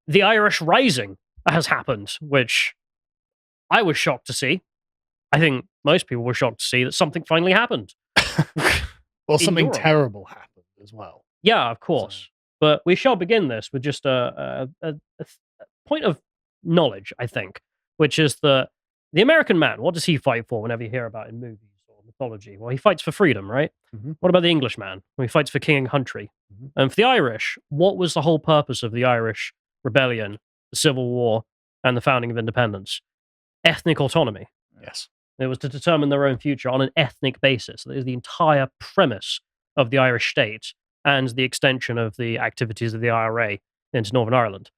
the Irish Rising has happened, which I was shocked to see. I think most people were shocked to see that something finally happened. Well, something Europe. terrible happened as well. Yeah, of course. So- But we shall begin this with just a point of knowledge, I think, which is that the American man, what does he fight for whenever you hear about in movies or mythology? Well, he fights for freedom, right? Mhm. What about the English man? Well, he fights for king and country. Mhm. And for the Irish, what was the whole purpose of the Irish rebellion, the Civil War, and the founding of independence? Ethnic autonomy. Yes. It was to determine their own future on an ethnic basis. That is the entire premise of the Irish state and the extension of the activities of the IRA into Northern Ireland.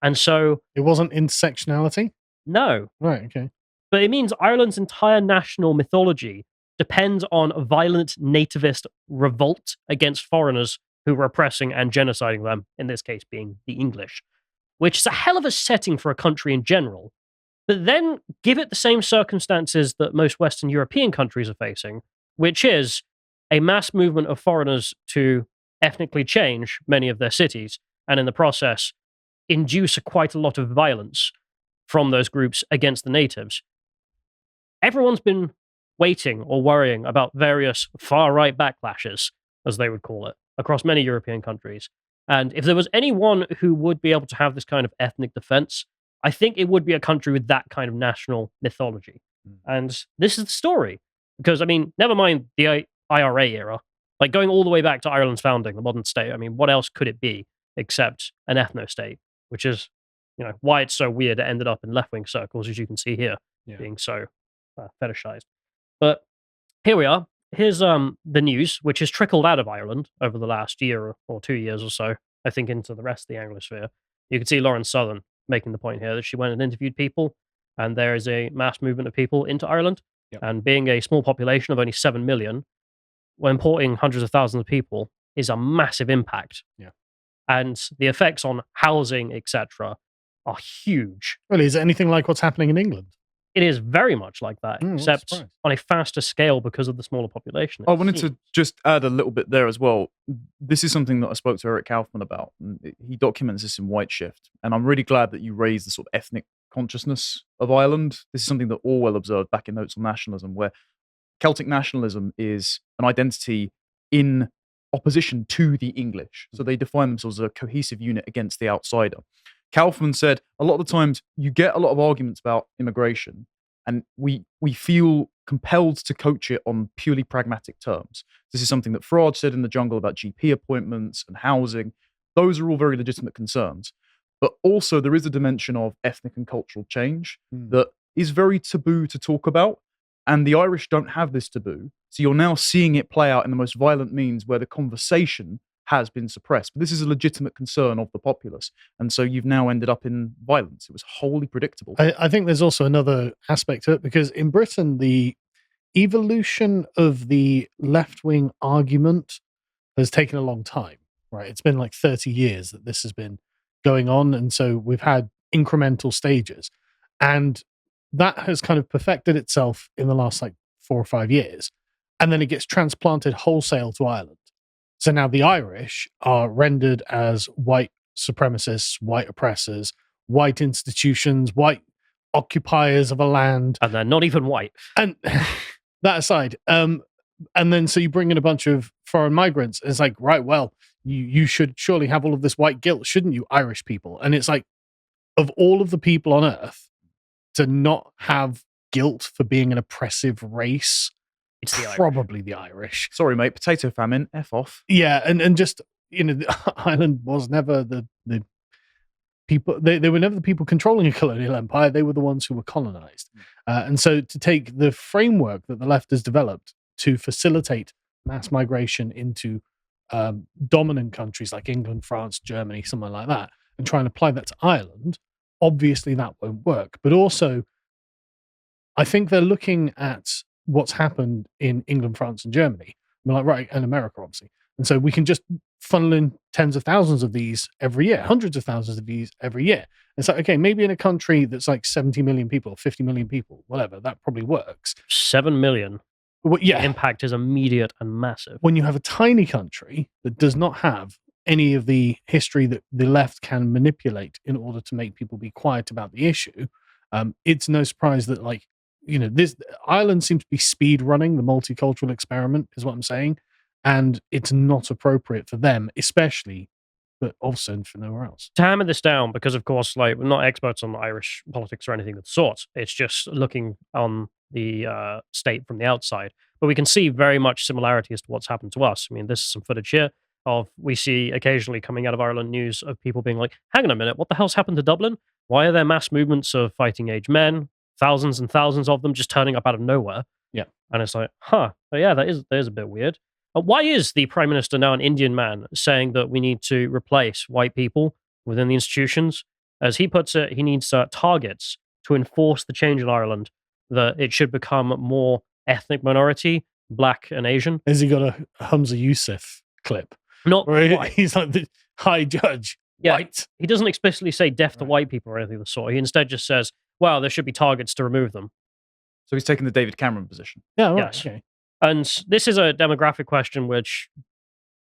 And so, It wasn't intersectionality? no, Right, okay. but it means Ireland's entire national mythology depends on a violent nativist revolt against foreigners who were oppressing and genociding them, in this case being the English, which is a hell of a setting for a country in general. But then give it the same circumstances that most Western European countries are facing, which is a mass movement of foreigners to ethnically change many of their cities, and in the process, induce quite a lot of violence from those groups against the natives. Everyone's been waiting or worrying about various far-right backlashes, as they would call it, across many European countries. And if there was anyone who would be able to have this kind of ethnic defense, I think it would be a country with that kind of national mythology. And this is the story. Because, I mean, never mind the IRA era, like going all the way back to Ireland's founding, the modern state, I mean, what else could it be except an ethno-state, which is, why it's so weird it ended up in left-wing circles, as you can see here, being so fetishized. But here we are. Here's the news, which has trickled out of Ireland over the last year or 2 years or so, I think, into the rest of the Anglosphere. You can see Lauren Southern making the point here that she went and interviewed people, and there is a mass movement of people into Ireland. Yep. And being a small population of only 7 million, when importing hundreds of thousands of people is a massive impact. Yeah. And the effects on housing, etc., are huge. Well, is it anything like what's happening in England? It is very much like that, what a except surprise. on a faster scale because of the smaller population. I It's wanted huge. to just add a little bit there as well. This is something that I spoke to Eric Kaufman about. And he documents this in White Shift. And I'm really glad that you raised the sort of ethnic consciousness of Ireland. This is something that Orwell observed back in Notes on Nationalism, where Celtic nationalism is an identity in opposition to the English. So they define themselves as a cohesive unit against the outsider. Kaufman said a lot of the times you get a lot of arguments about immigration, and we feel compelled to coach it on purely pragmatic terms. This is something that Farage said in The Jungle about GP appointments and housing. Those are all very legitimate concerns. But also there is a dimension of ethnic and cultural change that is very taboo to talk about. And the Irish don't have this taboo. So you're now seeing it play out in the most violent means where the conversation has been suppressed. But this is a legitimate concern of the populace. And so you've now ended up in violence. It was wholly predictable. I think there's also another aspect to it, because in Britain, the evolution of the left-wing argument has taken a long time, right? It's been like 30 years that this has been going on. And so we've had incremental stages. And that has kind of perfected itself in the last like 4 or 5 years. And then it gets transplanted wholesale to Ireland. So now the Irish are rendered as white supremacists, white oppressors, white institutions, white occupiers of a land. And they're not even white. And that aside, and then so you bring in a bunch of foreign migrants. And it's like, right, well, you should surely have all of this white guilt, shouldn't you, Irish people? And it's like, of all of the people on earth, to not have guilt for being an oppressive race, It's the Irish. probably the Irish. Sorry, mate, potato famine, F off. Yeah, and just, Ireland was never the people, they were never the people controlling a colonial empire. They were the ones who were colonized. And so to take the framework that the left has developed to facilitate mass migration into dominant countries like England, France, Germany, somewhere like that, and try and apply that to Ireland, obviously that won't work. But also, I think they're looking at what's happened in England, France, and Germany. We're like, right, and America, obviously. And so we can just funnel in tens of thousands of these every year, hundreds of thousands of these every year. It's like, okay, maybe in a country that's like 70 million people, 50 million people, whatever, that probably works. 7 million. But yeah, The impact is immediate and massive. when you have a tiny country that does not have any of the history that the left can manipulate in order to make people be quiet about the issue, it's no surprise that, like, this Ireland seems to be speed running the multicultural experiment, is what I'm saying, and it's not appropriate for them, especially, but also for nowhere else. To hammer this down, because of course, like, we're not experts on Irish politics or anything of the sort. It's just looking on the state from the outside. But we can see very much similarity as to what's happened to us. I mean, this is some footage here of we see occasionally coming out of Ireland news of people being like, hang on a minute, what the hell's happened to Dublin? Why are there mass movements of fighting age men, thousands and thousands of them just turning up out of nowhere? Yeah. And it's like, oh, yeah, that is a bit weird. Why is the Prime Minister now an Indian man saying that we need to replace white people within the institutions? As he puts it, he needs targets to enforce the change in Ireland, that it should become more ethnic minority, black and Asian. Has he got a Hamza Yusuf clip? Not where white. He's like the high judge. Yeah, White. he doesn't explicitly say death to Right. white people or anything of the sort. He instead just says, well, there should be targets to remove them. So he's taking the David Cameron position. Yeah, right, Yes. okay. And this is a demographic question which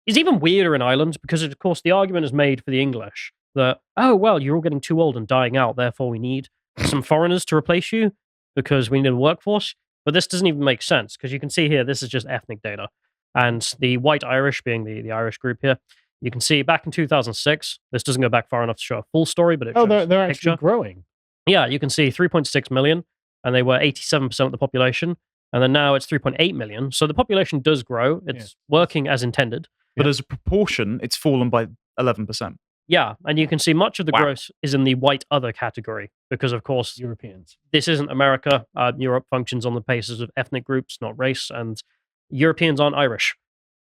is even weirder in Ireland because, of course, the argument is made for the English that, oh, well, you're all getting too old and dying out, therefore we need some foreigners to replace you because we need a workforce. But this doesn't even make sense because you can see here, this is just ethnic data. And the white Irish being the Irish group here, you can see back in 2006, this doesn't go back far enough to show a full story, but it shows They're a actually picture. growing. Yeah, you can see 3.6 million, and they were 87% of the population. And then now it's 3.8 million. So the population does grow. It's working as intended. But as a proportion, it's fallen by 11%. Yeah, and you can see much of the Wow. growth is in the white other category because, of course, Europeans. this isn't America. Europe functions on the basis of ethnic groups, not race, and Europeans aren't Irish.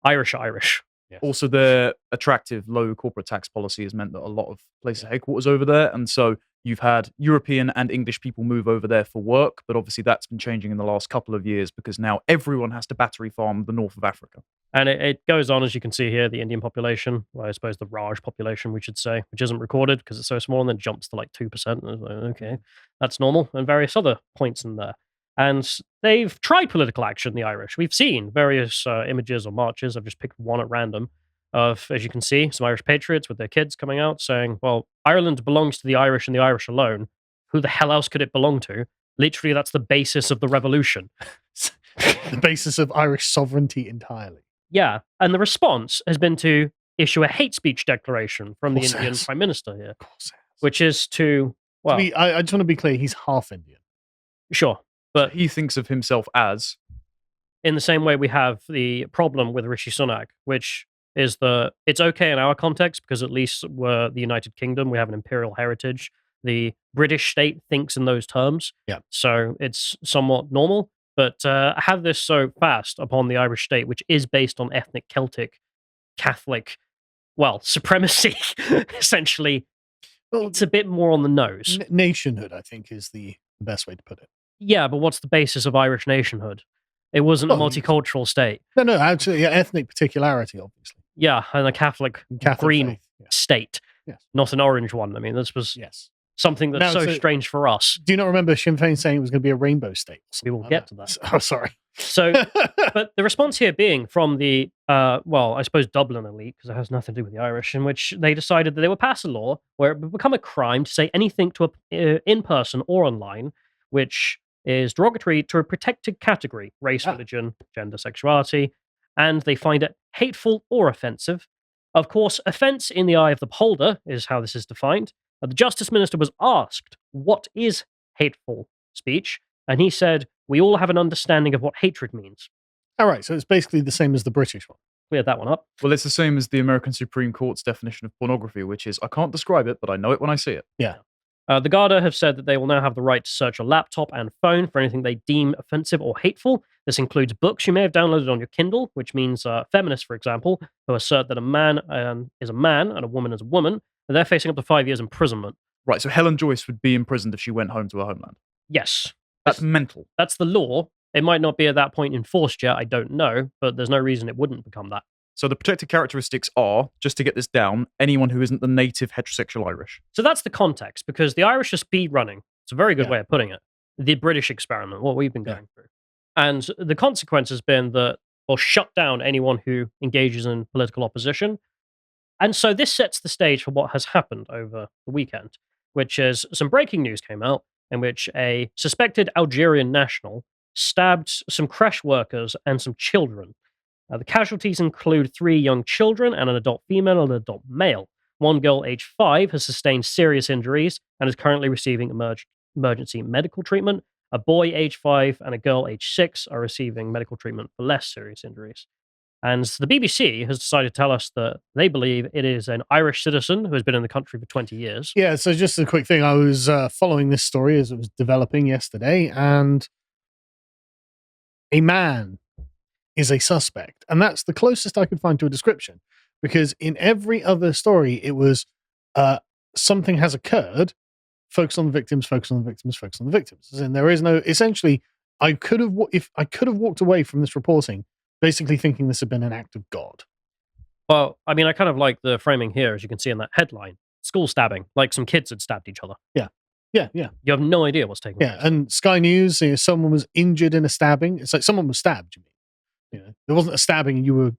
Irish. Yes. Also, their attractive low corporate tax policy has meant that a lot of places have headquarters over there. And so you've had European and English people move over there for work. But obviously, that's been changing in the last couple of years because now everyone has to battery farm the north of Africa. And it goes on, as you can see here, the Indian population, well, I suppose the Raj population, we should say, which isn't recorded because it's so small, and then jumps to like 2%. And it's like, okay, that's normal, and various other points in there. And they've tried political action, the Irish. We've seen various images or marches. I've just picked one at random of, as you can see, some Irish patriots with their kids coming out saying, well, Ireland belongs to the Irish and the Irish alone. Who the hell else could it belong to? Literally, that's the basis of the revolution. The basis of Irish sovereignty entirely. Yeah, and the response has been to issue a hate speech declaration from the Of course it Indian has. Prime Minister here, Of course. which is to, well, I just want to be clear, he's half Indian. sure, but He thinks of himself as in the same way we have the problem with Rishi Sunak, which is it's okay in our context because at least we're the United Kingdom, we have an imperial heritage. The British state thinks in those terms, Yeah. so it's somewhat normal. But have this so fast upon the Irish state, which is based on ethnic Celtic, Catholic, well, supremacy, essentially, Well, it's a bit more on the nose. nationhood, I think, is the best way to put it. Yeah, but what's the basis of Irish nationhood? It wasn't a Well, multicultural state. No, actually, ethnic particularity, obviously. Yeah, and a Catholic green faith, yeah. state, Yes. not an orange one. I mean, this was Yes. something that's Now, so so- strange for us. Do you not remember Sinn Féin saying it was going to be a rainbow state? or We will something get like to that. Oh, sorry. So, but the response here being from the, well, I suppose Dublin elite, because it has nothing to do with the Irish, in which they decided that they would pass a law where it would become a crime to say anything to in person or online, which is derogatory to a protected category, race, Ah. religion, gender, sexuality, and they find it hateful or offensive. Of course, offense in the eye of the beholder is how this is defined. The Justice Minister was asked, what is hateful speech? And he said, we all have an understanding of what hatred means. All right, so it's basically the same as the British one. Cleared that one up. Well, it's the same as the American Supreme Court's definition of pornography, which is I can't describe it, but I know it when I see it. The Garda have said that they will now have the right to search your laptop and phone for anything they deem offensive or hateful. This includes books you may have downloaded on your Kindle, which means feminists, for example, who assert that a man is a man and a woman is a woman, and they're facing up to 5 years imprisonment. Right, so Helen Joyce would be imprisoned if she went home to her homeland. Yes, That's mental. that's the law. It might not be at that point enforced yet, I don't know, but there's no reason it wouldn't become that. So the protected characteristics are, just to get this down, anyone who isn't the native heterosexual Irish. So that's the context, because the Irish are speed running. It's a very good Yeah. way of putting it. The British experiment, what we've been Yeah. going through. And the consequence has been that, or shut down anyone who engages in political opposition. And so this sets the stage for what has happened over the weekend, which is some breaking news came out in which a suspected Algerian national stabbed some crash workers and some children. The casualties include 3 young children and an adult female and an adult male. One girl, aged 5, has sustained serious injuries and is currently receiving emergency medical treatment. A boy, aged 5, and a girl, aged 6, are receiving medical treatment for less serious injuries. And the BBC has decided to tell us that they believe it is an Irish citizen who has been in the country for 20 years. Yeah, so just a quick thing. I was following this story as it was developing yesterday, and a man is a suspect. And that's the closest I could find to a description. Because in every other story, it was something has occurred, focus on the victims, focus on the victims, focus on the victims. And there is no, essentially, I could have walked away from this reporting basically thinking this had been an act of God. Well, I mean, I kind of like the framing here, as you can see in that headline. School stabbing, like some kids had stabbed each other. Yeah. You have no idea what's taking place. Yeah, and Sky News, someone was injured in a stabbing. It's like someone was stabbed, you mean. There wasn't a stabbing, you were,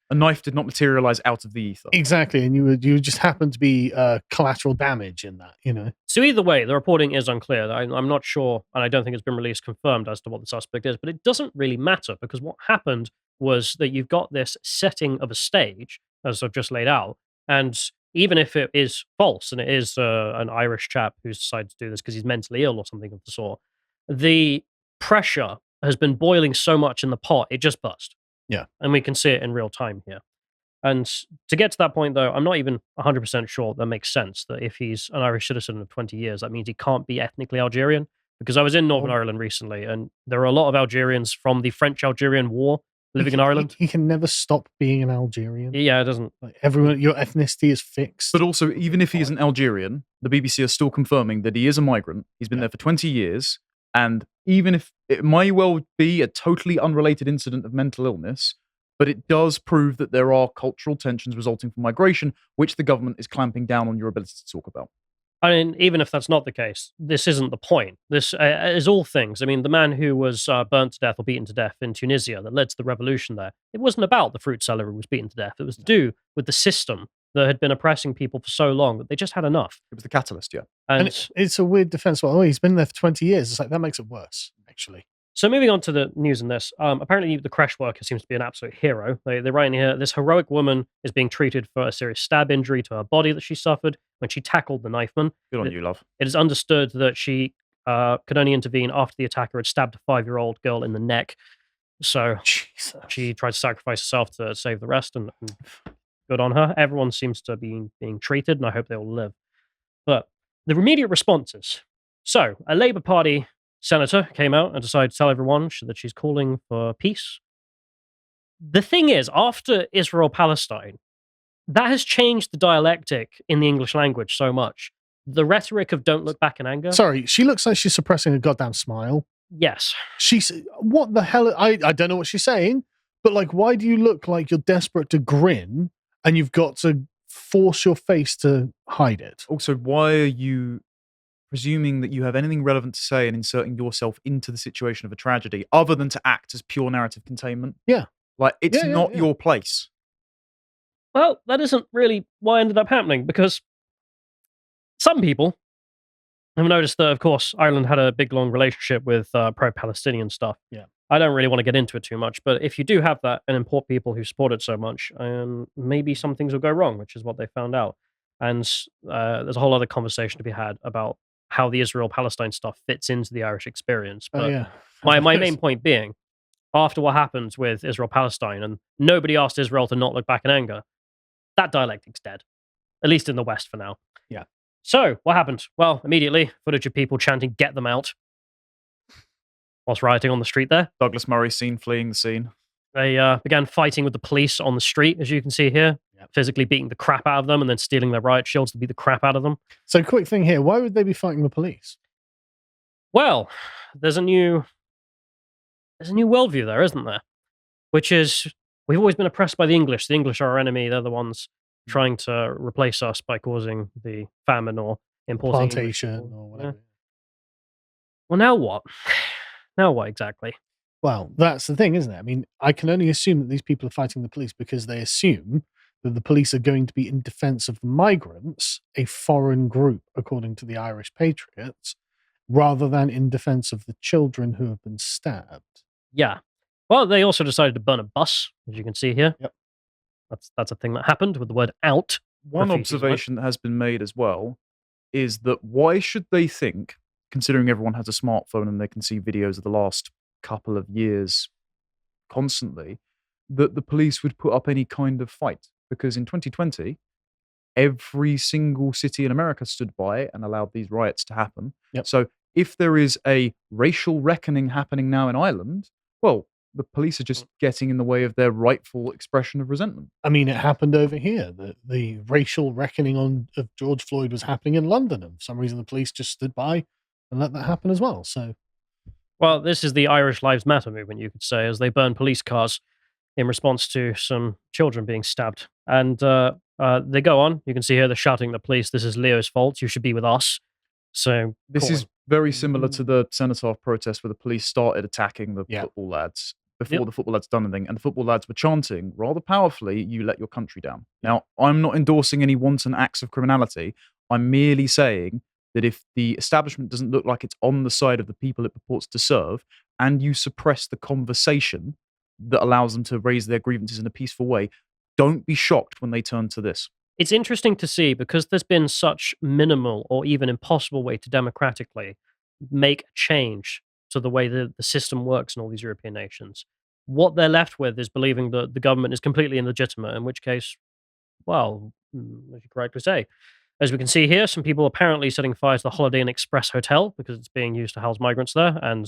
A knife did not materialize out of the ether. Exactly, and you just happened to be collateral damage in that, So either way, the reporting is unclear. I'm not sure, and I don't think it's been released confirmed as to what the suspect is, but it doesn't really matter because what happened was that you've got this setting of a stage, as I've just laid out, and even if it is false and it is an Irish chap who's decided to do this because he's mentally ill or something of the sort, the pressure has been boiling so much in the pot, it just burst. Yeah. And we can see it in real time here. And to get to that point, though, I'm not even 100% sure that makes sense that if he's an Irish citizen of 20 years, that means he can't be ethnically Algerian. Because I was in Northern Ireland recently, and there are a lot of Algerians from the French-Algerian War living in Ireland. He can never stop being an Algerian. Yeah, it doesn't. Like everyone, your ethnicity is fixed. But also, even if he isn't Algerian, the BBC are still confirming that he is a migrant. He's been there for 20 years. And even if it may well be a totally unrelated incident of mental illness, but it does prove that there are cultural tensions resulting from migration, which the government is clamping down on your ability to talk about. I mean, even if that's not the case, this isn't the point. This is all things. I mean, the man who was burnt to death or beaten to death in Tunisia that led to the revolution there, it wasn't about the fruit seller who was beaten to death. It was to do with the system that had been oppressing people for so long that they just had enough. It was the catalyst, yeah. And it's a weird defense. Well, he's been there for 20 years. It's like, that makes it worse, actually. So moving on to the news in this, apparently the crash worker seems to be an absolute hero. They're writing here, this heroic woman is being treated for a serious stab injury to her body that she suffered when she tackled the knifeman. Good on you, love. It is understood that she could only intervene after the attacker had stabbed a 5-year-old girl in the neck. So Jesus. she tried to sacrifice herself to save the rest, and good on her. Everyone seems to be being treated, and I hope they all live. But the immediate responses. So, a Labour Party senator came out and decided to tell everyone that she's calling for peace. The thing is, after Israel-Palestine, that has changed the dialectic in the English language so much. The rhetoric of don't look back in anger. Sorry, she looks like she's suppressing a goddamn smile. Yes. What the hell? I don't know what she's saying, but like, why do you look like you're desperate to grin and you've got to force your face to hide it? Also, why are you presuming that you have anything relevant to say and inserting yourself into the situation of a tragedy other than to act as pure narrative containment? Yeah. Like, it's not your place. Well, that isn't really what ended up happening, because some people have noticed that, of course, Ireland had a big, long relationship with pro-Palestinian stuff. Yeah. I don't really want to get into it too much, but if you do have that and import people who support it so much, maybe some things will go wrong, which is what they found out. And there's a whole other conversation to be had about how the Israel-Palestine stuff fits into the Irish experience. But my main point being, after what happened with Israel-Palestine, and nobody asked Israel to not look back in anger, that dialectic's dead. At least in the West for now. Yeah. So, what happened? Well, immediately, footage of people chanting, "Get them out," whilst rioting on the street there. Douglas Murray scene, fleeing the scene. They began fighting with the police on the street, as you can see here, physically beating the crap out of them and then stealing their riot shields to beat the crap out of them. So, quick thing here, why would they be fighting the police? Well, there's a new worldview there, isn't there? Which is, we've always been oppressed by the English. The English are our enemy. They're the ones trying to replace us by causing the famine or importing plantation or whatever. Yeah. Well, now what? Now what exactly? Well, that's the thing, isn't it? I mean, I can only assume that these people are fighting the police because they assume that the police are going to be in defense of the migrants, a foreign group, according to the Irish Patriots, rather than in defense of the children who have been stabbed. Yeah. Well, they also decided to burn a bus, as you can see here. Yep. That's a thing that happened with the word out. One graffiti's word. observation that has been made as well is that why should they think, considering everyone has a smartphone and they can see videos of the last couple of years constantly, that the police would put up any kind of fight? Because in 2020, every single city in America stood by and allowed these riots to happen. Yep. So if there is a racial reckoning happening now in Ireland, well, the police are just getting in the way of their rightful expression of resentment. I mean, it happened over here. The racial reckoning of George Floyd was happening in London, and for some reason the police just stood by and let that happen as well. So, Well, this is the Irish Lives Matter movement, you could say, as they burn police cars in response to some children being stabbed. And they go on. You can see here they're shouting at the police, "This is Leo's fault. You should be with us." So This is very similar to the Cenotaph protest where the police started attacking the Yeah. football lads before the football lads done anything, and the football lads were chanting rather powerfully, "You let your country down." Now, I'm not endorsing any wanton acts of criminality. I'm merely saying that if the establishment doesn't look like it's on the side of the people it purports to serve, and you suppress the conversation that allows them to raise their grievances in a peaceful way, don't be shocked when they turn to this. it's interesting to see because there's been such minimal or even impossible way to democratically make a change to the way the system works in all these European nations. What they're left with is believing that the government is completely illegitimate, in which case, well, as you correctly say, as we can see here, some people apparently setting fire to the Holiday Inn Express Hotel because it's being used to house migrants there. And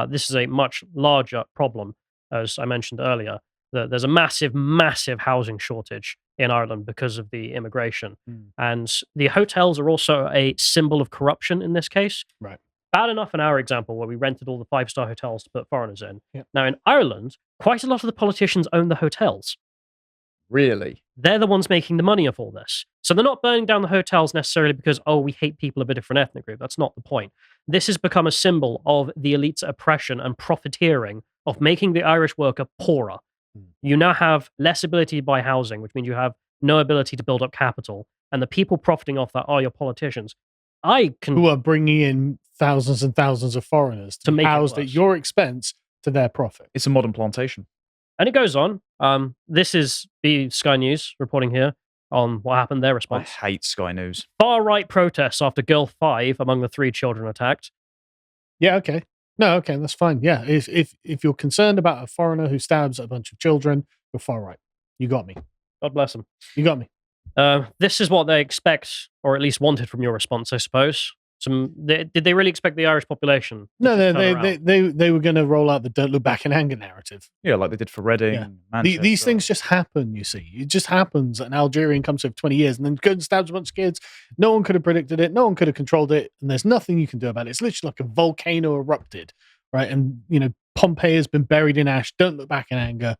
this is a much larger problem, as I mentioned earlier. There's a massive, massive housing shortage in Ireland because of the immigration. And the hotels are also a symbol of corruption in this case. right. Bad enough in our example where we rented all the five-star hotels to put foreigners in. Yep. Now, in Ireland, quite a lot of the politicians own the hotels. Really? They're the ones making the money of all this. So they're not burning down the hotels necessarily because, oh, we hate people of a different ethnic group. That's not the point. This has become a symbol of the elite's oppression and profiteering of making the Irish worker poorer. You now have less ability to buy housing, which means you have no ability to build up capital. And the people profiting off that are your politicians. Who are bringing in thousands and thousands of foreigners to be make it housed at worse. your expense to their profit. It's a modern plantation. And it goes on. This is the Sky News reporting here on what happened, their I response. hate Sky News. Far-right protests after girl 5 among the 3 children attacked. Yeah, okay. No, okay, that's fine. Yeah, if you're concerned about a foreigner who stabs a bunch of children, you're far right. You got me. God bless them. You got me. This is what they expect, or at least wanted from your response, I suppose. Did they really expect the Irish population? to No, just turn around? they were going to roll out the "Don't look back in anger" narrative. Yeah, like they did for Reading, Yeah. Manchester. These things just happen. You see, it just happens. An Algerian comes here for 20 years and then goes and stabs a bunch of kids. No one could have predicted it. No one could have controlled it, and there's nothing you can do about it. It's literally like a volcano erupted, right? And Pompeii has been buried in ash. Don't look back in anger.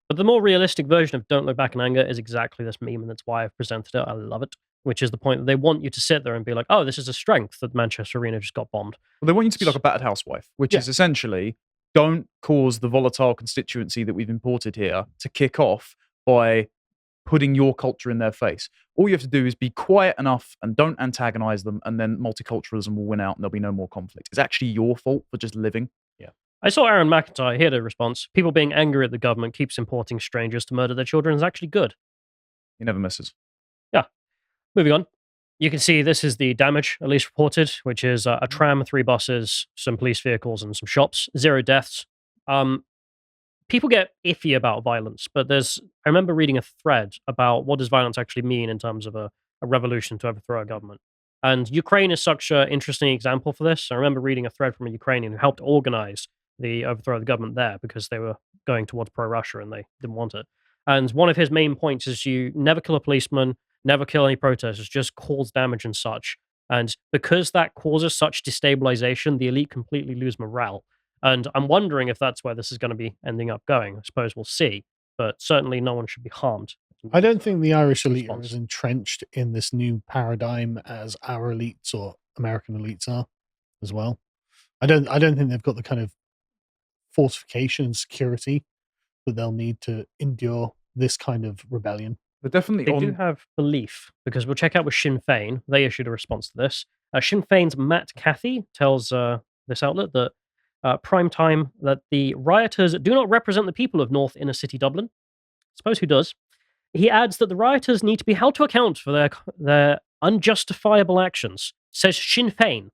But the more realistic version of Don't Look Back in Anger is exactly this meme, and that's why I've presented it. I love it. Which is the point that they want you to sit there and be like, oh, this is a strength that Manchester Arena just got bombed. Well, they want you to be like a battered housewife, which is essentially don't cause the volatile constituency that we've imported here to kick off by putting your culture in their face. All you have to do is be quiet enough and don't antagonize them, and then multiculturalism will win out and there'll be no more conflict. It's actually your fault for just living. I saw Aaron McIntyre here the response. People being angry at the government keeps importing strangers to murder their children is actually good. He never misses. Moving on. You can see this is the damage, at least reported, which is a tram, 3 buses, some police vehicles, and some shops. 0 deaths. People get iffy about violence, but I remember reading a thread about what does violence actually mean in terms of a revolution to overthrow a government. And Ukraine is such an interesting example for this. I remember reading a thread from a Ukrainian who helped organize the overthrow of the government there because they were going towards pro-Russia and they didn't want it. And one of his main points is you never kill a policeman, never kill any protesters, just cause damage and such. And because that causes such destabilization, the elite completely lose morale. And I'm wondering if that's where this is going to be ending up going. I suppose we'll see. But certainly no one should be harmed. I don't think the Irish elite are Response. as entrenched in this new paradigm as our elites or American elites are as well. I don't think they've got the kind of fortification and security that they'll need to endure this kind of rebellion. They're definitely They on. do have belief, because we'll check out with Sinn Féin. They issued a response to this. Sinn Féin's Matt Cathy tells this outlet that prime time that the rioters do not represent the people of North Inner City Dublin. Suppose who does? He adds that the rioters need to be held to account for their unjustifiable actions, says Sinn Féin.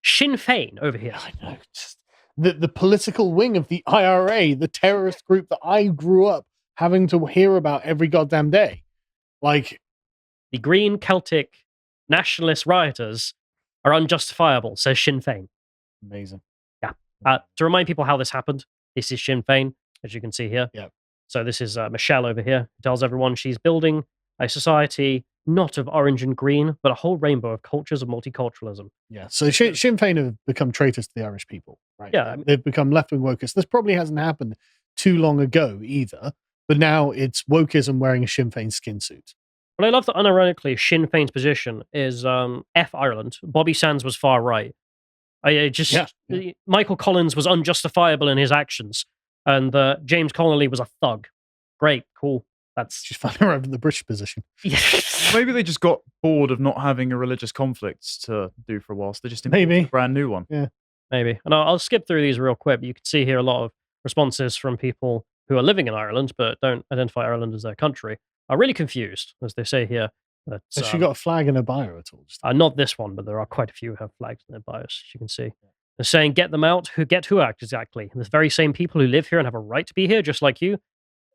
Sinn Féin over here. I know. Just the political wing of the IRA, the terrorist group that I grew up having to hear about every goddamn day. Like, The Green Celtic nationalist rioters are unjustifiable, says Sinn Féin. amazing. To remind people how this happened, this is Sinn Féin, as you can see here. Yeah. So this is Michelle over here, who tells everyone she's building a society not of orange and green, but a whole rainbow of cultures of multiculturalism. Yeah. So Sinn Féin have become traitors to the Irish people, right? Yeah, I mean- They've become left-wing wokists. This probably hasn't happened too long ago either, but now it's wokeism wearing a Sinn Féin skin suit. But I love that unironically, Sinn Féin's position is F Ireland. Bobby Sands was far right. Michael Collins was unjustifiable in his actions, and James Connolly was a thug. Great, cool. That's She's finally arrived in the British position. Maybe they just got bored of not having a religious conflict to do for a while, so they just Maybe. imported a brand new one. Maybe. And I'll skip through these real quick. You can see here a lot of responses from people who are living in Ireland but don't identify Ireland as their country. Are really confused, as they say here. That, Has she got a flag in her bio at all? not this one, but there are quite a few who have flags in their bios, as you can see. They're saying, get them out. Get who out exactly? The very same people who live here and have a right to be here, just like you.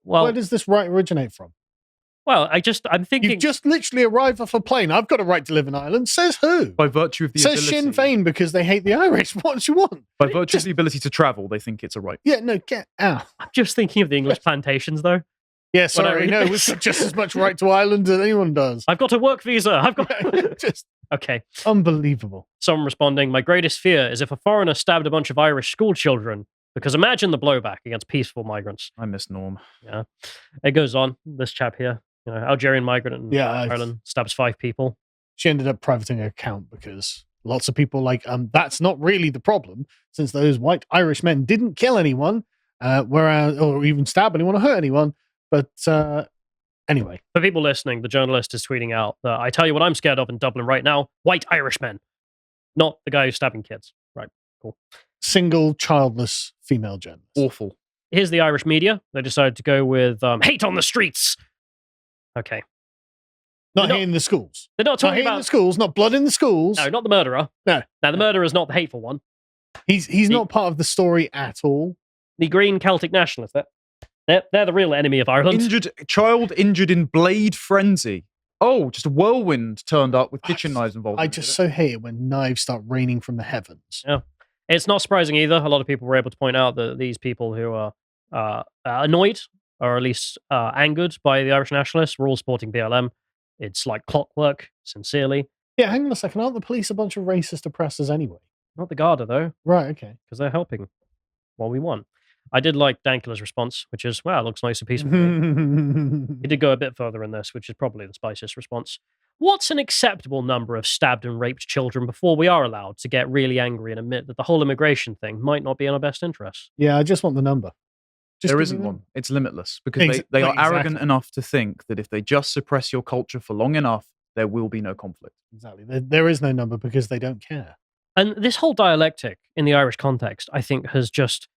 Well, Where does this right originate from? well, I'm thinking. You've just literally arrived off a plane. I've got a right to live in Ireland. Says who? By virtue of the Says ability, Sinn Féin because they hate the Irish. What do you want? by virtue of the ability to travel, they think it's a right. Yeah, no, get out. I'm just thinking of the English plantations, though. Yeah, sorry, read no, this. we've got just as much right to Ireland as anyone does. I've got a work visa. I've got. Just Okay. unbelievable. Someone responding, my greatest fear is if a foreigner stabbed a bunch of Irish school children, because imagine the blowback against peaceful migrants. I miss Norm. Yeah. It goes on. This chap here, Algerian migrant in Yeah, Ireland, stabs 5 people. she ended up privating her account because lots of people that's not really the problem, since those white Irish men didn't kill anyone, or even stab anyone or hurt anyone. But anyway, For people listening, the journalist is tweeting out that I tell you what I'm scared of in Dublin right now: white Irishmen, not the guy who's stabbing kids. Right, cool. single childless female journalist. Awful. Here's the Irish media. They decided to go with hate on the streets. Okay, Not they're here in the schools. they're not Not talking here in the about schools. Not blood in the schools. no, not the murderer. No. Now the murderer is not the hateful one. He's not part of the story at all. The Green Celtic nationalists. They're the real enemy of Ireland. Child injured in blade frenzy. Oh, just a whirlwind turned up with kitchen knives involved. I in just it. so hate it when knives start raining from the heavens. Yeah. It's not surprising either. A lot of people were able to point out that these people who are annoyed, or at least angered by the Irish nationalists, were all sporting BLM. It's like clockwork, sincerely. Yeah, hang on a second. Aren't the police a bunch of racist oppressors anyway? Not the Garda, though, Right, okay. because they're helping while we won. I did like Dankula's response, which is, wow, looks nice and peaceful. to me." He did go a bit further in this, which is probably the spiciest response. What's an acceptable number of stabbed and raped children before we are allowed to get really angry and admit that the whole immigration thing might not be in our best interests? Yeah, I just want the number. Just There give isn't me the one. It's limitless because Ex- they are exactly. arrogant enough to think that if they just suppress your culture for long enough, there will be no conflict. Exactly. There is no number because they don't care. And this whole dialectic in the Irish context, I think, has just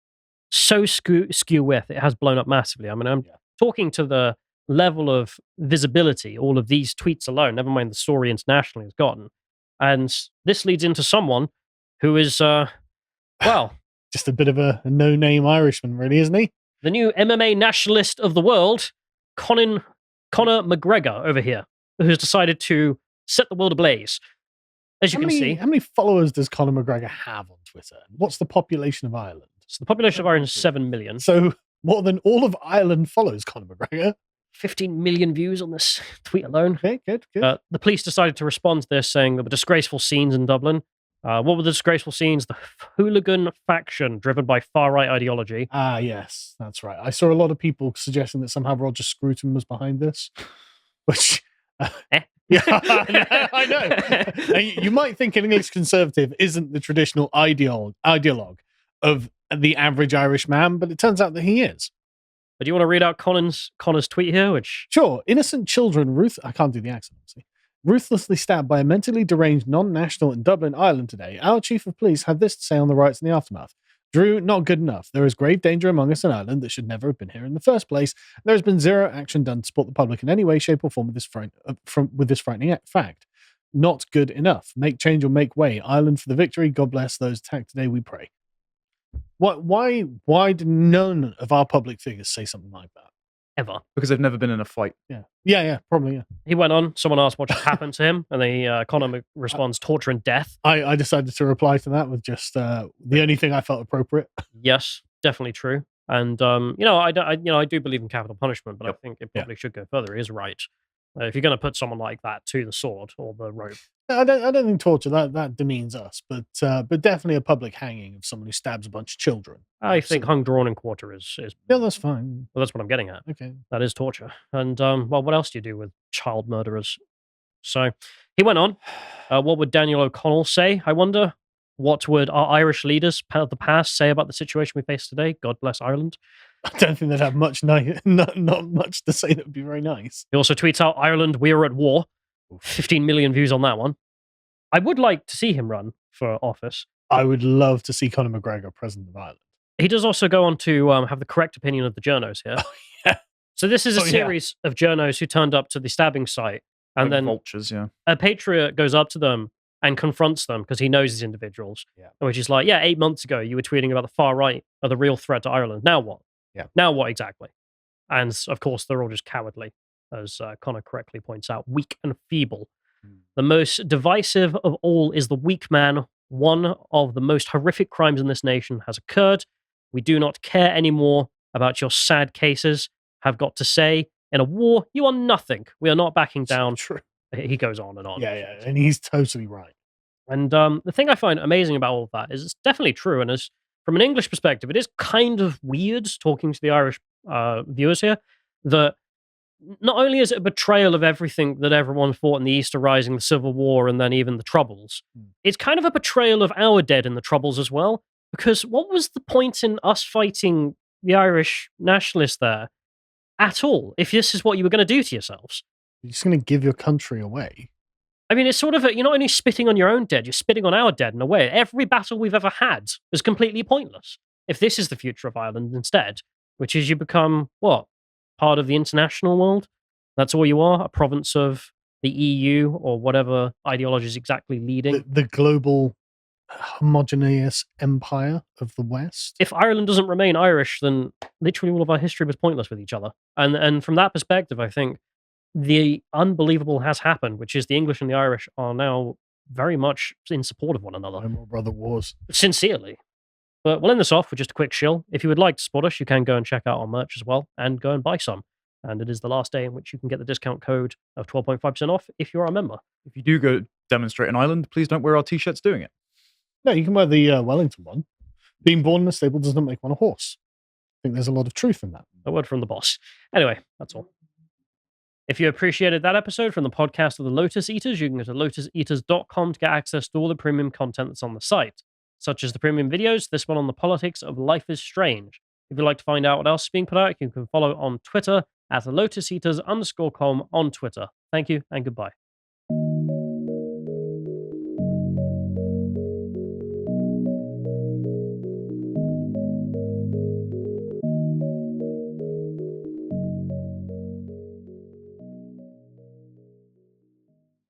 so skew with. It has blown up massively. I mean, I'm talking to the level of visibility all of these tweets alone, never mind the story internationally, has gotten. And this leads into someone who is, well, Just a bit of a no-name Irishman, really, isn't he? the new MMA nationalist of the world, Conor McGregor over here, who's decided to set the world ablaze. As you can see, How many followers does Conor McGregor have on Twitter? What's the population of Ireland? so the population of Ireland is 7 million. So more than all of Ireland follows Conor McGregor. 15 million views on this tweet alone. Okay, good. The police decided to respond to this, saying there were disgraceful scenes in Dublin. What were the disgraceful scenes? The hooligan faction driven by far-right ideology. Ah, yes, that's right. I saw a lot of people suggesting that somehow Roger Scruton was behind this, which... Yeah, I know. You might think an English conservative isn't the traditional ideologue of the average Irish man, but it turns out that he is. But do you want to read out Connor's tweet here? Which Sure, innocent children, I can't do the accent, obviously. Ruthlessly stabbed by a mentally deranged non-national in Dublin, Ireland today. Our chief of police had this to say on the riots in the aftermath. Drew, not good enough. There is grave danger among us in Ireland that should never have been here in the first place. There has been zero action done to support the public in any way, shape, or form with this frightening fact. Not good enough. Make change or make way. Ireland for the victory. God bless those attacked today, we pray. Why did none of our public figures say something like that? ever. Because they've never been in a fight. Yeah, probably, yeah. He went on. Someone asked what just happened to him, and Connor responds, torture and death. I decided to reply to that with just the only thing I felt appropriate. Yes, definitely true. And I do believe in capital punishment, but I think it probably should go further. He is right. If you're going to put someone like that to the sword or the rope, I don't think torture that demeans us, but definitely a public hanging of someone who stabs a bunch of children. I think hung, drawn, and quarter is yeah, that's fine. Well, that's what I'm getting at. Okay, that is torture. And what else do you do with child murderers? So he went on. What would Daniel O'Connell say? I wonder. What would our Irish leaders of the past say about the situation we face today? God bless Ireland. I don't think they'd have much not much to say that would be very nice. He also tweets out, Ireland, we are at war. 15 million views on that one. I would like to see him run for office. I would love to see Conor McGregor president of Ireland. He does also go on to have the correct opinion of the journos here. Oh, yeah. So this is a series of journos who turned up to the stabbing site. And then vultures, a patriot goes up to them and confronts them because he knows these individuals. Yeah. Which is like, 8 months ago, you were tweeting about the far right are the real threat to Ireland. Now what? Yeah. Now what exactly? And of course, they're all just cowardly, as Connor correctly points out, weak and feeble. The most divisive of all is the weak man. One of the most horrific crimes in this nation has occurred. We do not care anymore about your sad cases. Have got to say, in a war, you are nothing. We are not backing down. True. He goes on and on. Yeah, and he's totally right. And the thing I find amazing about all of that is it's definitely true. And as from an English perspective, it is kind of weird talking to the Irish viewers here that not only is it a betrayal of everything that everyone fought in the Easter Rising, the Civil War, and then even the Troubles, it's kind of a betrayal of our dead in the Troubles as well. Because what was the point in us fighting the Irish nationalists there at all if this is what you were going to do to yourselves? You're just going to give your country away. I mean, it's sort of you're not only spitting on your own dead, you're spitting on our dead in a way. Every battle we've ever had is completely pointless. If this is the future of Ireland instead, which is you become, what, part of the international world? That's all you are, a province of the EU or whatever ideology is exactly leading. The global homogeneous empire of the West. If Ireland doesn't remain Irish, then literally all of our history was pointless with each other. And from that perspective, I think the unbelievable has happened, which is the English and the Irish are now very much in support of one another. No more brother wars. Sincerely. But we'll end this off with just a quick shill. If you would like to support us, you can go and check out our merch as well and go and buy some. And it is the last day in which you can get the discount code of 12.5% off if you're a member. If you do go demonstrate in Ireland, please don't wear our t-shirts doing it. No, you can wear the Wellington one. Being born in a stable does not make one a horse. I think there's a lot of truth in that. A word from the boss. Anyway, that's all. If you appreciated that episode from the podcast of the Lotus Eaters, you can go to lotuseaters.com to get access to all the premium content that's on the site, such as the premium videos, this one on the politics of Life is Strange. If you'd like to find out what else is being put out, you can follow on Twitter at lotuseaters_com on Twitter. Thank you and goodbye.